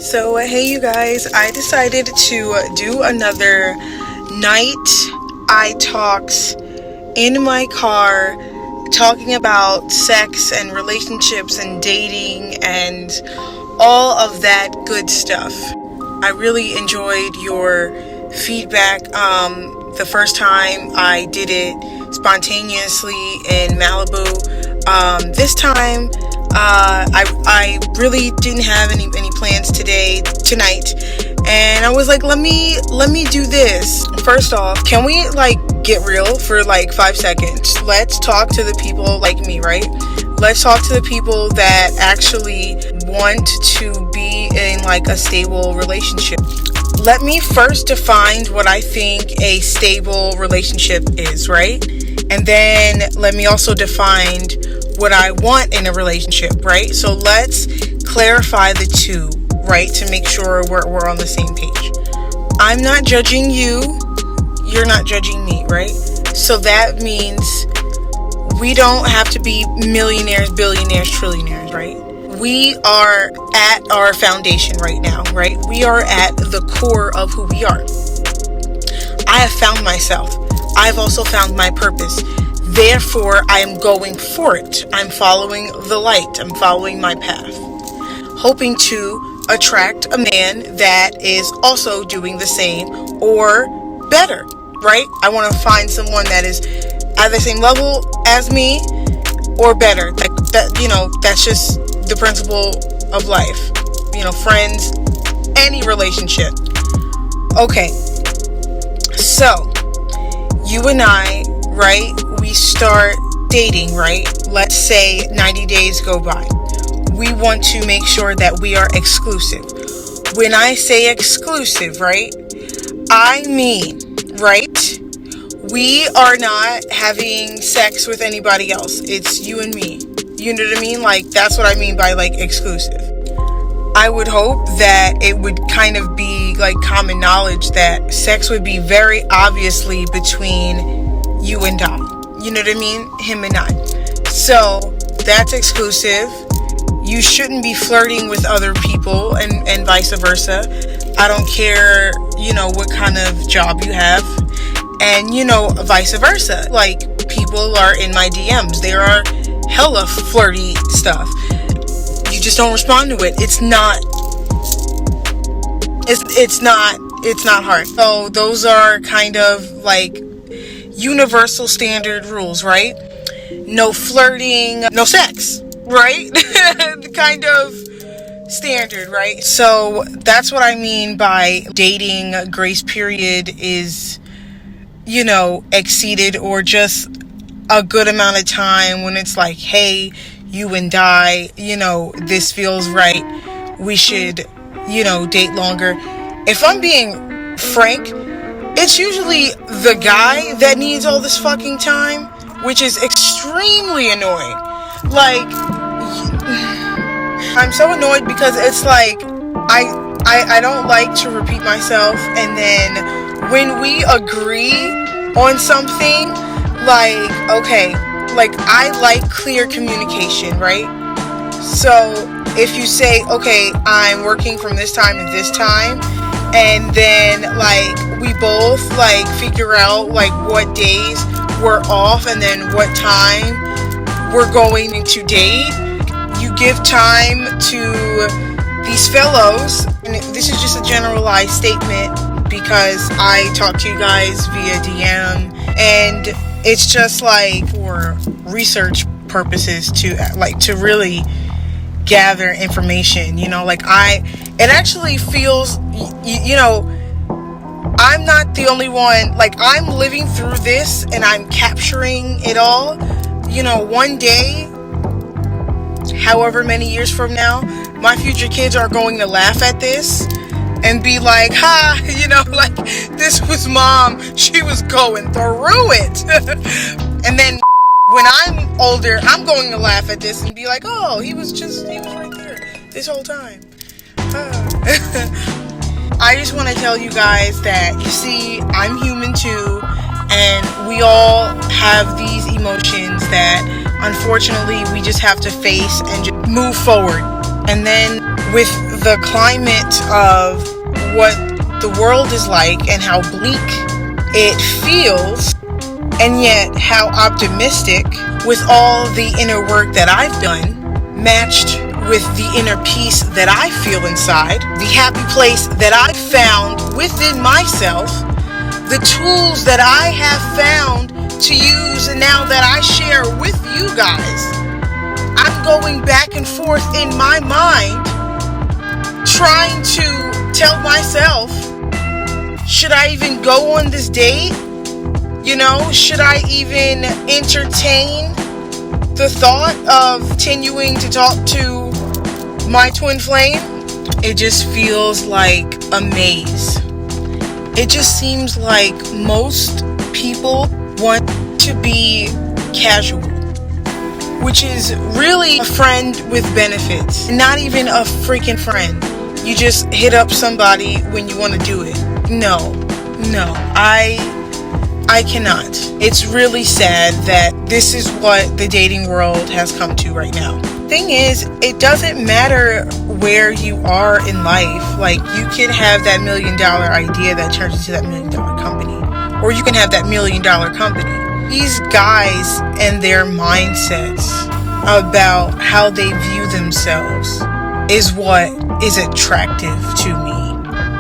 So, hey you guys, I decided to do another night iTalks in my car, talking about sex and relationships and dating and all of that good stuff. I really enjoyed your feedback the first time I did it spontaneously in Malibu. This time I really didn't have any plans tonight, and I was like, let me do this. First off, can we get real for 5 seconds? Let's talk to the people like me, right? Let's talk to the people that actually want to be in a stable relationship. Let me first define what I think a stable relationship is, right? And then let me also define what I want in a relationship, right? So let's clarify the two, right? To make sure we're on the same page. I'm not judging you. You're not judging me, right? So that means we don't have to be millionaires, billionaires, trillionaires, right? We are at our foundation right now, right? We are at the core of who we are. I have found myself. I've also found my purpose. Therefore, I am going for it. I'm following the light. I'm following my path, hoping to attract a man that is also doing the same or better, right? I want to find someone that is at the same level as me or better. That's just the principle of life. Friends, any relationship. Okay, so you and I, right? We start dating, right? Let's say 90 days go by. We want to make sure that we are exclusive. When I say exclusive, right? I mean, right? We are not having sex with anybody else. It's you and me. You know what I mean? That's what I mean by exclusive. I would hope that it would kind of be common knowledge that sex would be very obviously between you and I. You know what I mean? Him and I. So that's exclusive. You shouldn't be flirting with other people and vice versa. I don't care, what kind of job you have. And, vice versa. People are in my DMs. There are hella flirty stuff. You just don't respond to it. It's not hard. So those are kind of universal standard rules, right? No flirting, no sex, right? Kind of standard, right? So that's what I mean by dating grace period is, exceeded, or just a good amount of time when it's hey, you and I, this feels right. We should, date longer. If I'm being frank, it's usually the guy that needs all this fucking time, which is extremely annoying. I'm so annoyed because it's I don't like to repeat myself, and then when we agree on something, okay, I like clear communication, right? So if you say, okay, I'm working from this time to this time, and then we both figure out what days we're off and then what time we're going to date. You give time to these fellows, and this is just a generalized statement because I talk to you guys via DM, and it's just for research purposes to really gather information. It actually feels, I'm not the only one. I'm living through this and I'm capturing it all. One day, however many years from now, my future kids are going to laugh at this and be ha, this was mom. She was going through it. And then when I'm older, I'm going to laugh at this and be oh, he was right there this whole time. I just want to tell you guys that, you see, I'm human too, and we all have these emotions that unfortunately we just have to face and just move forward. And then with the climate of what the world is like and how bleak it feels, and yet how optimistic with all the inner work that I've done, matched with the inner peace that I feel inside, the happy place that I found within myself, the tools that I have found to use and now that I share with you guys. I'm going back and forth in my mind, trying to tell myself, should I even go on this date? You know, should I even entertain the thought of continuing to talk to my twin flame? It just feels like a maze. It just seems like most people want to be casual, which is really a friend with benefits, not even a freaking friend. You just hit up somebody when you want to do it. No, I cannot. It's really sad that this is what the dating world has come to right now. Thing is, it doesn't matter where you are in life. Like, you can have that $1 million idea that turns into that $1 million company, or you can have that $1 million company. These guys and their mindsets about how they view themselves is what is attractive to me.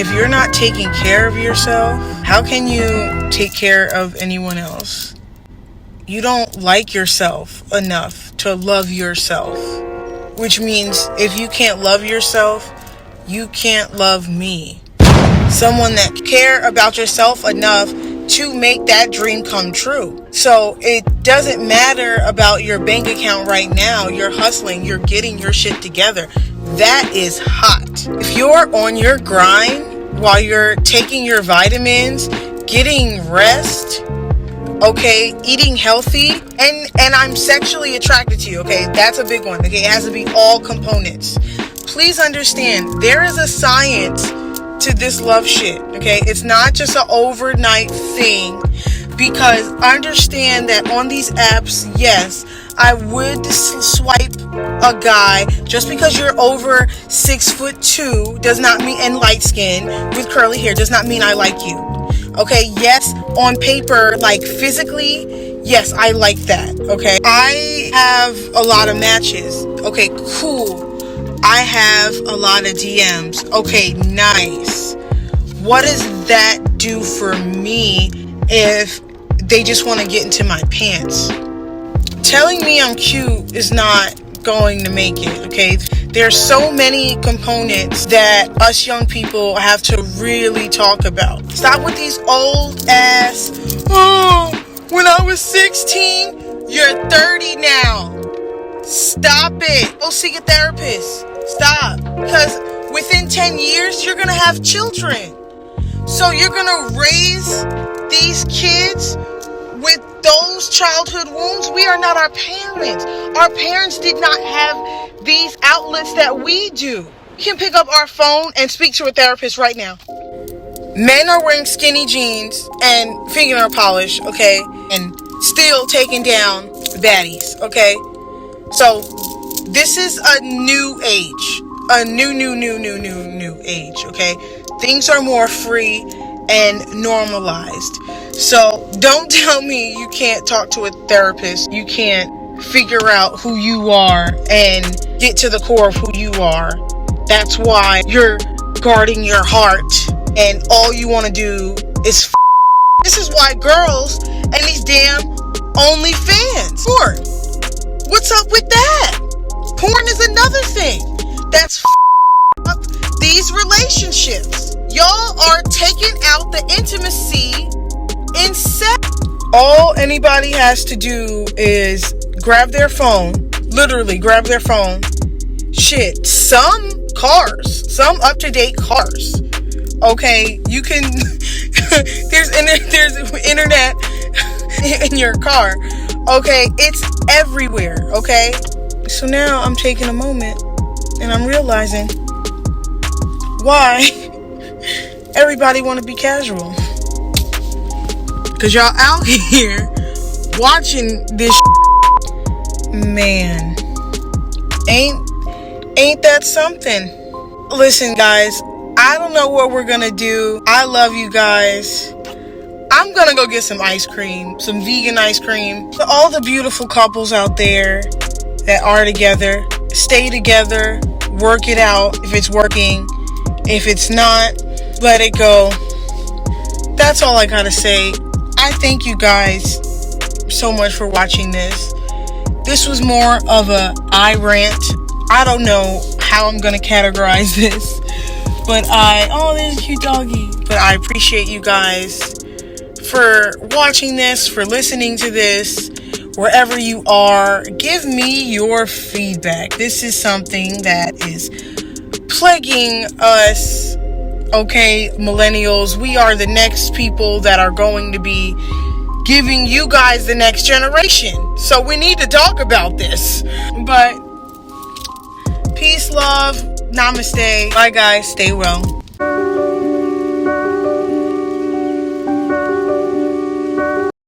If you're not taking care of yourself, how can you take care of anyone else? You don't like yourself enough to love yourself, which means if you can't love yourself, you can't love me. Someone that care about yourself enough to make that dream come true. So it doesn't matter about your bank account right now. You're hustling, you're getting your shit together. That is hot. If you're on your grind while you're taking your vitamins, getting rest, okay, eating healthy, and I'm sexually attracted to you, okay, that's a big one, okay, it has to be all components. Please understand, there is a science to this love shit, okay, it's not just an overnight thing, because understand that on these apps, yes, I would swipe a guy just because you're over 6'2" does not mean, and light skin with curly hair does not mean I like you. Okay, yes, on paper, like physically, yes, I like that. Okay, I have a lot of matches. Okay, cool. I have a lot of DMs. Okay, nice. What does that do for me if they just want to get into my pants? Telling me I'm cute is not going to make it, okay? There's so many components that us young people have to really talk about. Stop with these old ass, oh, when I was 16, you're 30 now. Stop it. Go see a therapist. Stop. Because within 10 years, you're going to have children. So you're going to raise these kids with those childhood wounds. We are not our parents. Our parents did not have these outlets that we do. You can pick up our phone and speak to a therapist right now. Men are wearing skinny jeans and fingernail polish, okay, and still taking down baddies, okay? So this is a new age, a new age, okay? Things are more free and normalized. So don't tell me you can't talk to a therapist. You can't figure out who you are and get to the core of who you are. That's why you're guarding your heart and all you want to do is This is why girls and these damn OnlyFans. Porn. What's up with that? Porn is another thing that's up these relationships. Y'all are taking out the intimacy in sex. All anybody has to do is grab their phone, literally grab their phone. Shit, some cars, some up-to-date cars, okay, you can, there's internet in your car, okay, it's everywhere, okay? So now I'm taking a moment and I'm realizing why everybody want to be casual. Because y'all out here watching this man. Ain't that something? Listen, guys, I don't know what we're gonna do. I love you guys. I'm gonna go get some ice cream, some vegan ice cream. For all the beautiful couples out there that are together, stay together, work it out if it's working. If it's not, let it go. That's all I gotta say. I thank you guys so much for watching this. This was more of a I rant. I don't know how I'm gonna categorize this, but oh, there's a cute doggy. But I appreciate you guys for watching this, for listening to this, wherever you are. Give me your feedback. This is something that is plaguing us. Okay, millennials, we are the next people that are going to be giving you guys the next generation. So we need to talk about this. But peace, love, namaste. Bye, guys. Stay well.